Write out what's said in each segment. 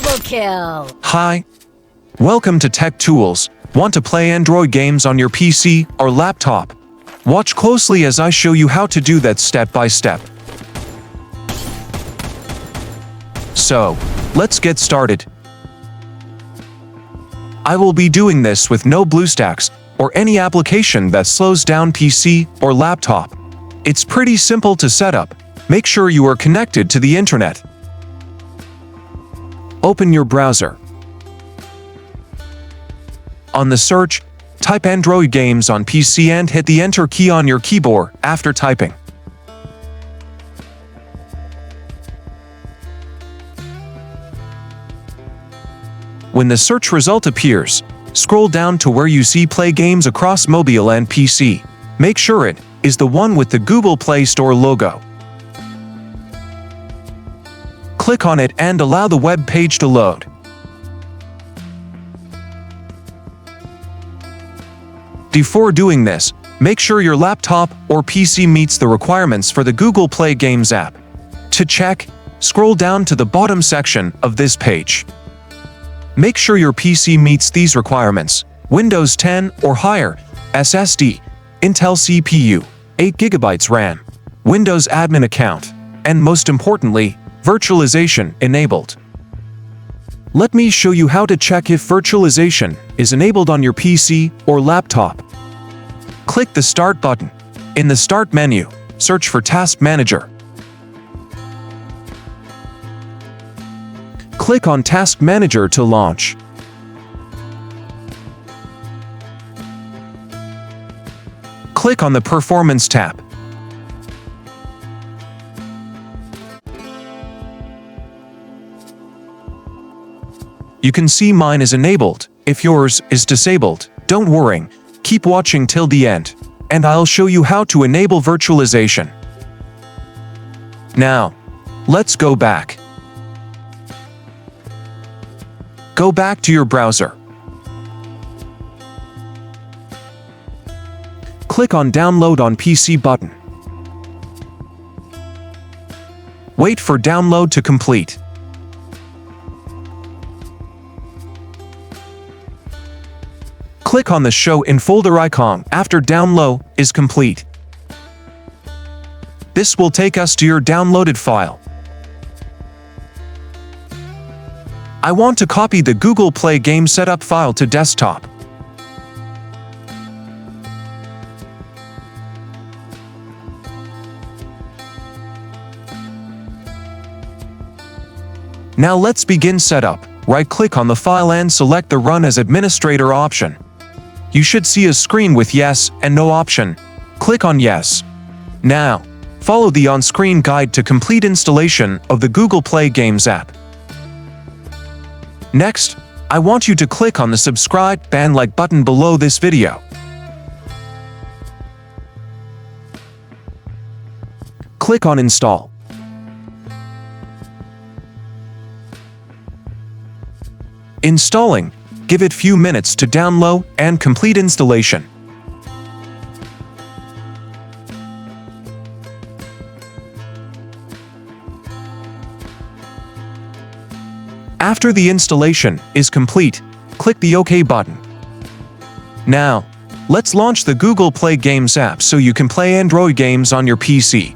Double kill! Hi. Welcome to Tech Tools. Want to play Android games on your PC or laptop? Watch closely as I show you how to do that step by step. So, let's get started. I will be doing this with no BlueStacks or any application that slows down PC or laptop. It's pretty simple to set up. Make sure you are connected to the internet. Open your browser. On the search, type Android games on PC and hit the Enter key on your keyboard after typing. When the search result appears, scroll down to where you see Play Games across mobile and PC. Make sure it is the one with the Google Play Store logo. Click on it and allow the web page to load. Before doing this, make sure your laptop or PC meets the requirements for the Google Play Games app. To check, scroll down to the bottom section of this page. Make sure your PC meets these requirements: Windows 10 or higher, SSD, Intel CPU, 8GB RAM, Windows admin account, and most importantly, virtualization enabled. Let me show you how to check if virtualization is enabled on your PC or laptop. Click the Start button. In the Start menu, search for Task Manager. Click on Task Manager to launch. Click on the Performance tab. You can see mine is enabled. If yours is disabled, don't worry. Keep watching till the end, and I'll show you how to enable virtualization. Now, let's go back. Go back to your browser. Click on Download on PC button. Wait for download to complete. Click on the Show in Folder icon after download is complete. This will take us to your downloaded file. I want to copy the Google Play Game Setup file to desktop. Now let's begin setup. Right-click on the file and select the Run as Administrator option. You should see a screen with Yes and No option. Click on Yes. Now, follow the on-screen guide to complete installation of the Google Play Games app. Next, I want you to click on the subscribe and like button below this video. Click on Install. Installing. Give it few minutes to download and complete installation. After the installation is complete, click the OK button. Now, let's launch the Google Play Games app so you can play Android games on your PC.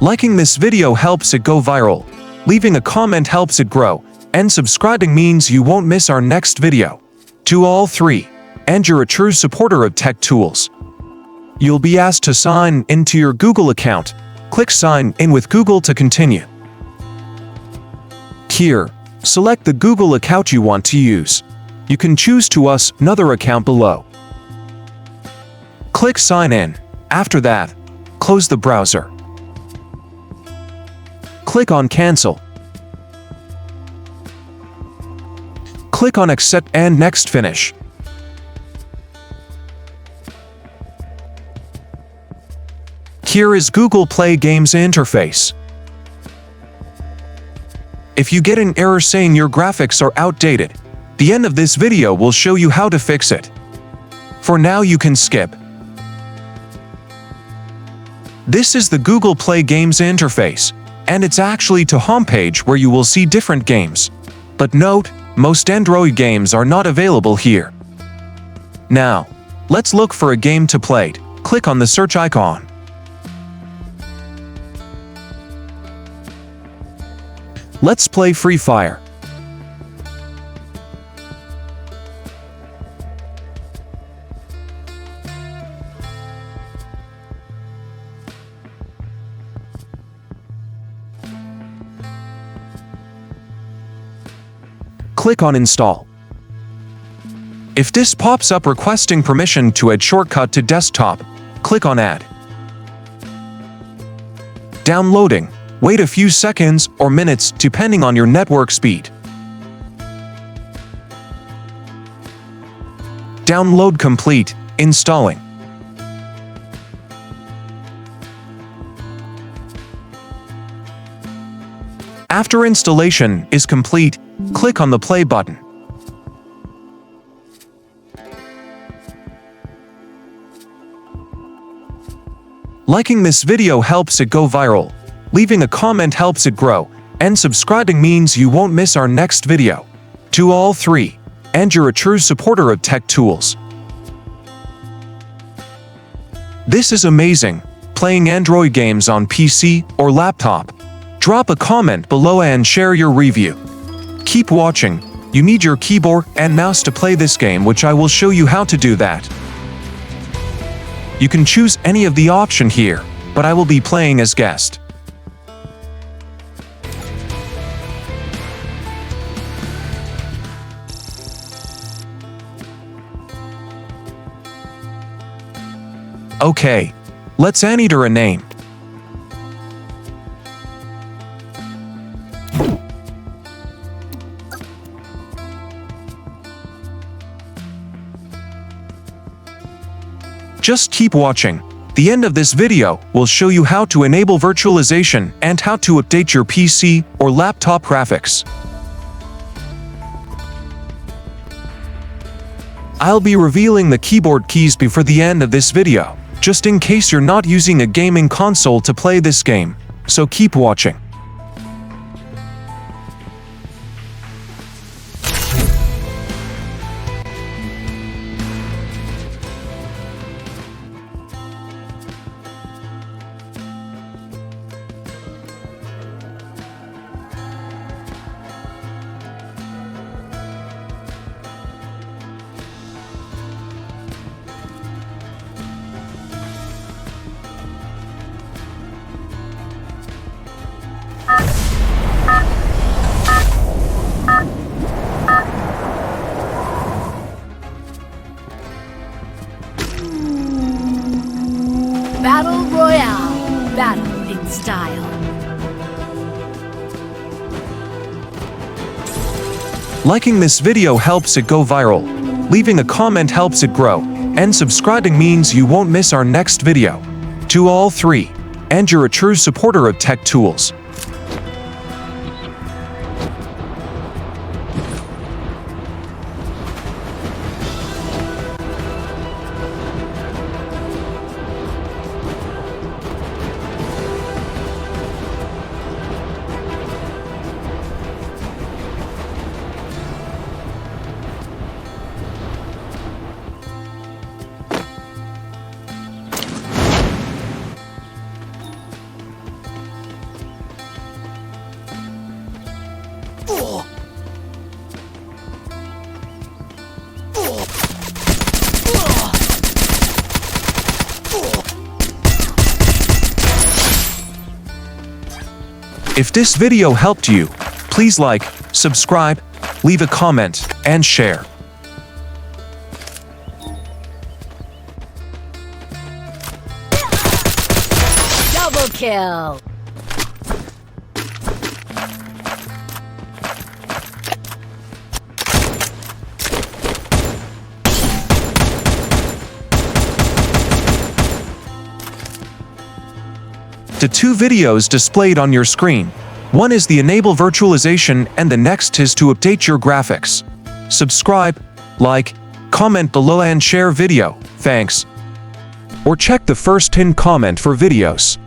Liking this video helps it go viral, leaving a comment helps it grow, and subscribing means you won't miss our next video. Do all three, and you're a true supporter of Tech Tools. You'll be asked to sign into your Google account. Click Sign in with Google to continue. Here, select the Google account you want to use. You can choose to us another account below. Click Sign in. After that, close the browser. Click on Cancel. Click on Accept and Next Finish. Here is Google Play Games interface. If you get an error saying your graphics are outdated, the end of this video will show you how to fix it. For now you can skip. This is the Google Play Games interface, and it's actually to homepage where you will see different games. But note, most Android games are not available here. Now, let's look for a game to play. Click on the search icon. Let's play FreeFire. Click on Install. If this pops up requesting permission to add shortcut to desktop, click on Add. Downloading. Wait a few seconds or minutes depending on your network speed. Download complete. Installing. After installation is complete, click on the play button. Liking this video helps it go viral, leaving a comment helps it grow, and subscribing means you won't miss our next video. Do all three, and you're a true supporter of tech tools. This is amazing, playing Android games on PC or laptop. Drop a comment below and share your review. Keep watching. You need your keyboard and mouse to play this game, which I will show you how to do that. You can choose any of the option here, but I will be playing as guest. Okay, let's enter a name. Just keep watching. The end of this video will show you how to enable virtualization and how to update your PC or laptop graphics. I'll be revealing the keyboard keys before the end of this video, just in case you're not using a gaming console to play this game, so keep watching. Battle Royale. Battle in style. Liking this video helps it go viral, leaving a comment helps it grow, and subscribing means you won't miss our next video. Do all three, and you're a true supporter of tech tools. If this video helped you, please like, subscribe, leave a comment, and share. Double kill. The two videos displayed on your screen. One is the Enable Virtualization and the next is to update your graphics. Subscribe, like, comment below and share video. Thanks. Or check the first pinned comment for videos.